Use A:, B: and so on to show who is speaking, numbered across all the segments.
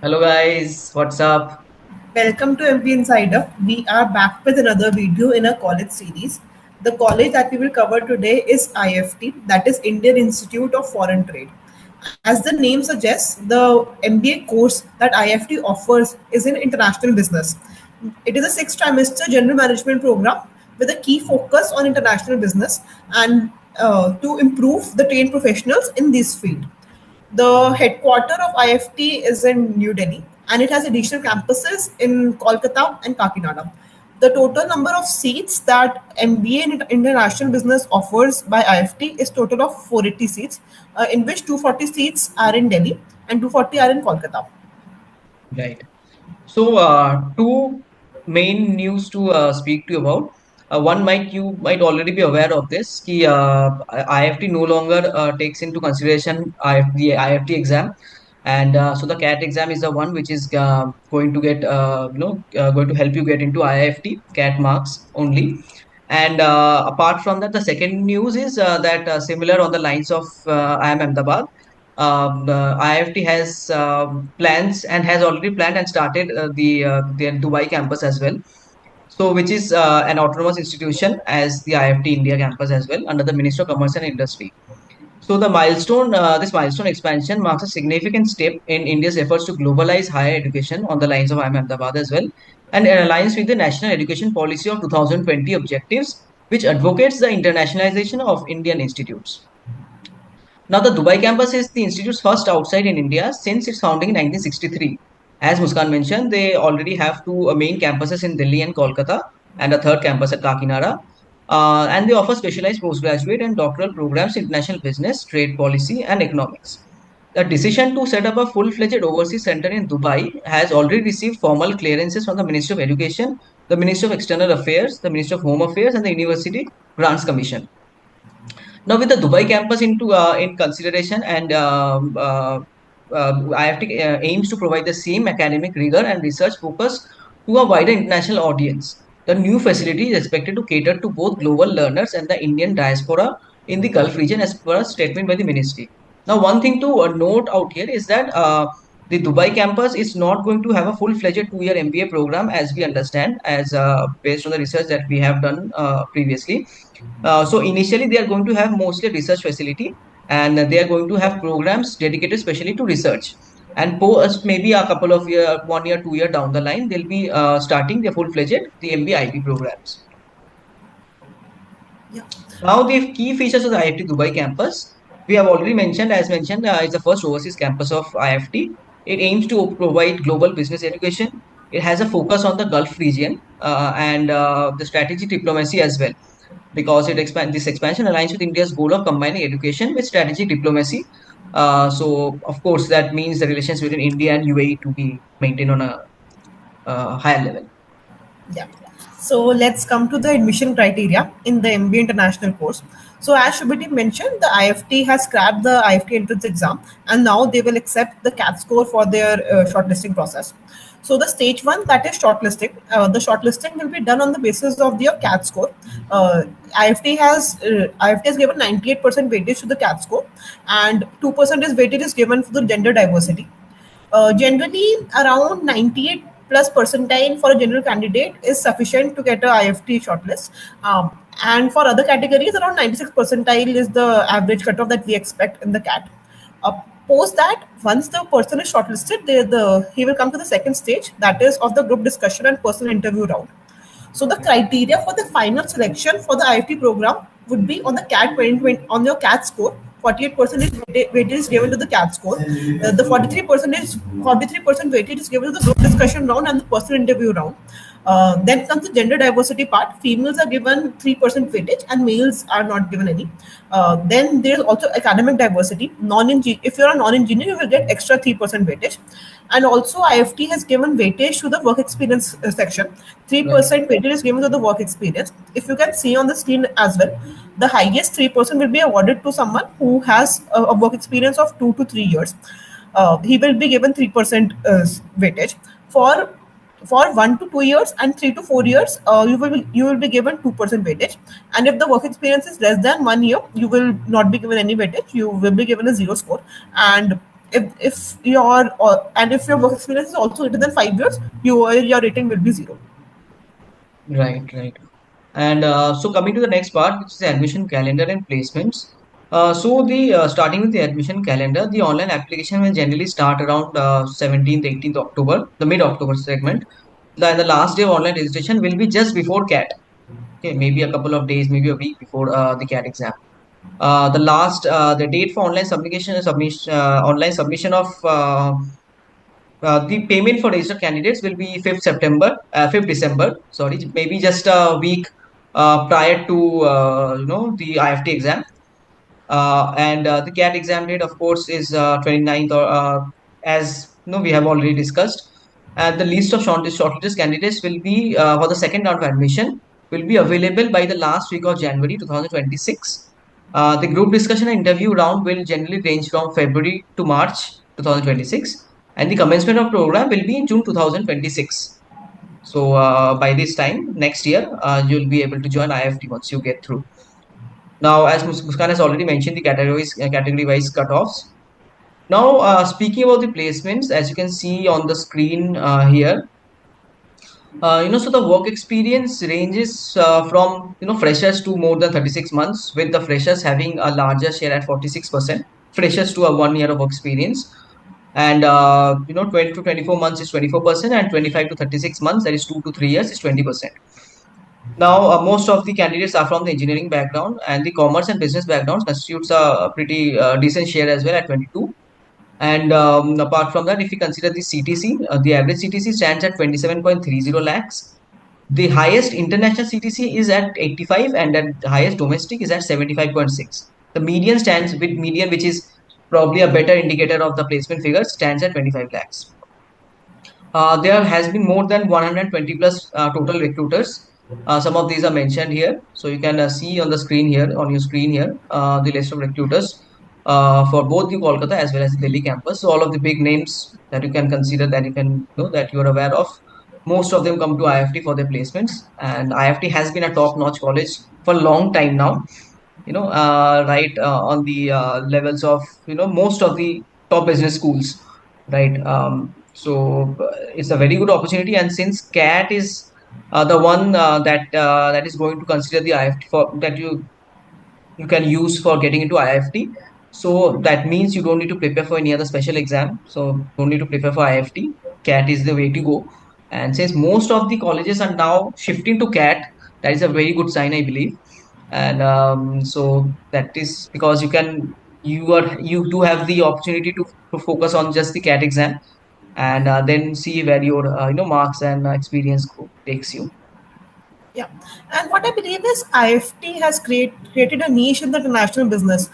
A: Hello guys, what's up?
B: Welcome to MP Insider. We are back with another video in a college series. The college that we will cover today is IIFT, that is Indian Institute of Foreign Trade. As the name suggests, the MBA course that IIFT offers is in international business. It is a six-trimester general management program with a key focus on international business and to improve the trained professionals in this field. The headquarter of IFT is in New Delhi and it has additional campuses in Kolkata and Kakinada. The total number of seats that MBA in International Business offers by IFT is total of 480 seats, in which 240 seats are in Delhi and 240 are in Kolkata.
A: Right. So, two main news to speak to you about. One you might already be aware of this. Ki, IFT no longer takes into consideration the IFT exam, and so the CAT exam is the one which is going to get going to help you get into IIFT CAT marks only. And apart from that, the second news is that similar on the lines of IIM Ahmedabad. The IIFT has plans and has already planned and started their Dubai campus as well. So, which is an autonomous institution as the IIFT India campus as well under the Ministry of Commerce and Industry. So, this milestone expansion marks a significant step in India's efforts to globalize higher education on the lines of IIM Ahmedabad as well, and it aligns with the National Education Policy of 2020 objectives, which advocates the internationalization of Indian institutes. Now, the Dubai campus is the institute's first outside in India since its founding in 1963. As Muskan mentioned, they already have two main campuses in Delhi and Kolkata, and a third campus at Kakinada. And they offer specialized postgraduate and doctoral programs in international business, trade policy, and economics. The decision to set up a full-fledged overseas center in Dubai has already received formal clearances from the Ministry of Education, the Ministry of External Affairs, the Ministry of Home Affairs, and the University Grants Commission. Now, with the Dubai campus in consideration, and IIFT aims to provide the same academic rigor and research focus to a wider international audience. The new facility is expected to cater to both global learners and the Indian diaspora in the Gulf region, as per a statement by the ministry. Now, one thing to note out here is that the Dubai campus is not going to have a full-fledged two-year MBA program, as we understand, as based on the research that we have done previously. So initially, they are going to have mostly a research facility, and they are going to have programs dedicated specially to research. And post maybe a couple of year, 1 year, 2 year down the line, they'll be starting their full-fledged the MBA IB programs.
B: Yeah.
A: Now, the key features of the IIFT Dubai campus, we have already mentioned, as mentioned, it's the first overseas campus of IIFT. It aims to provide global business education. It has a focus on the Gulf region and the strategic diplomacy as well, because this expansion aligns with India's goal of combining education with strategic diplomacy. So, of course, that means the relations between India and UAE to be maintained on a higher level.
B: Yeah. So let's come to the admission criteria in the MBA international course. So as Shubhati mentioned, the IFT has scrapped the IFT entrance exam and now they will accept the CAT score for their shortlisting process. So the stage one, that is shortlisting. The shortlisting will be done on the basis of your CAT score. IFT has given 98% weightage to the CAT score, and 2% is weightage is given for the gender diversity. Generally, around 98 plus percentile for a general candidate is sufficient to get a IFT shortlist. And for other categories, around 96 percentile is the average cutoff that we expect in the CAT. Post that, once the person is shortlisted, he will come to the second stage, that is of the group discussion and personal interview round. So the criteria for the final selection for the IIT program would be on the CAT 2020, on your CAT score. 48% is weightage is given to the CAT score. The 43% weightage is given to the group discussion round and the personal interview round. Then comes the gender diversity part. Females are given 3% weightage and males are not given any. Then there's also academic diversity. If you're a non-engineer, you will get extra 3% weightage. And also IFT has given weightage to the work experience section. 3% weightage is given to the work experience. If you can see on the screen as well, the highest 3% will be awarded to someone who has a work experience of 2 to 3 years. He will be given 3% weightage. For 1 to 2 years and 3 to 4 years, you will be given 2% weightage. And if the work experience is less than 1 year, you will not be given any weightage. You will be given a zero score. And If your and if your work experience is also greater than 5 years, your rating will be zero.
A: Right, right. And so coming to the next part, which is the admission calendar and placements. So the starting with the admission calendar, the online application will generally start around 17th, 18th October, the mid-October segment. The last day of online registration will be just before CAT. Okay, maybe a couple of days, maybe a week before the CAT exam. The date for online submission of the payment for registered candidates will be 5th December, sorry, maybe just a week prior to the IFT exam. And the CAT exam date, of course, is 29th, or as we have already discussed. And the list of shortlisted candidates will be for the second round of admission will be available by the last week of January 2026. The group discussion and interview round will generally range from February to March 2026, and the commencement of program will be in June 2026. So by this time next year, you'll be able to join IFT once you get through. Now, as Muskan has already mentioned, the category-wise cutoffs. Now, speaking about the placements, as you can see on the screen here, so the work experience ranges from freshers to more than 36 months, with the freshers having a larger share at 46%. Freshers to a 1 year of experience, and 20 to 24 months is 24%, and 25 to 36 months, that is 2 to 3 years, is 20%. Now, most of the candidates are from the engineering background, and the commerce and business backgrounds constitutes a pretty decent share as well at 22. And apart from that, if you consider the CTC, the average CTC stands at 27.30 lakhs. The highest international CTC is at 85, and the highest domestic is at 75.6. The median stands with median, which is probably a better indicator of the placement figures, stands at 25 lakhs. There has been more than 120 plus total recruiters. Some of these are mentioned here. So you can see on the screen here, on your screen here, the list of recruiters for both the Kolkata as well as the Delhi campus. So all of the big names that you can consider, that you can know, that you are aware of, most of them come to IFT for their placements. And IFT has been a top-notch college for a long time now. Right on the levels of most of the top business schools, right? So it's a very good opportunity, and since CAT is the one that is going to consider the IFT for that you can use for getting into IIFT. So that means you don't need to prepare for any other special exam. So don't need to prepare for IIFT. CAT is the way to go. And since most of the colleges are now shifting to CAT, that is a very good sign, I believe. And so that is because you do have the opportunity to focus on just the CAT exam, and then see where your marks and experience takes you.
B: Yeah, and what I believe is IFT has created a niche in the international business.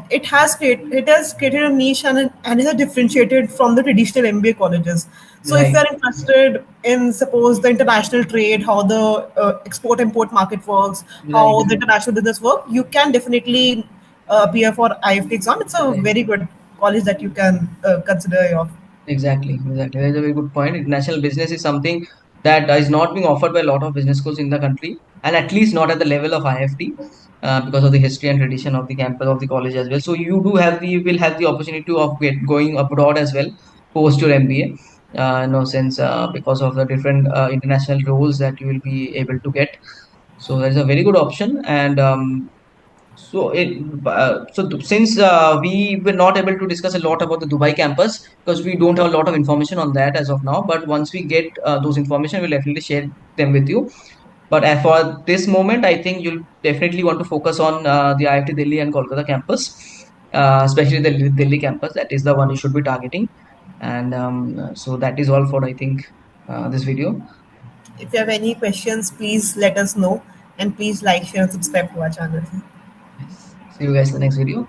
B: It has created a niche and is differentiated from the traditional MBA colleges. So if
A: Right,
B: you are interested in suppose the international trade, how the export import market works,
A: right,
B: how the international business work, you can definitely appear for IFT exam. It's a
A: right.
B: very good college that you can consider your.
A: Exactly, exactly. That's a very good point. International business is something that is not being offered by a lot of business schools in the country, and at least not at the level of IFT, because of the history and tradition of the campus of the college as well. So you will have the opportunity of going abroad as well post your MBA. No sense because of the different international roles that you will be able to get. So that is a very good option, and since we were not able to discuss a lot about the Dubai campus because we don't have a lot of information on that as of now. But once we get those information, we'll definitely share them with you. But as for this moment, I think you'll definitely want to focus on the IIT Delhi and Kolkata campus, especially the Delhi campus. That is the one you should be targeting. And so that is all for I think this video.
B: If you have any questions, please let us know and please like, share, and subscribe to our channel.
A: Yes. See you guys in the next video.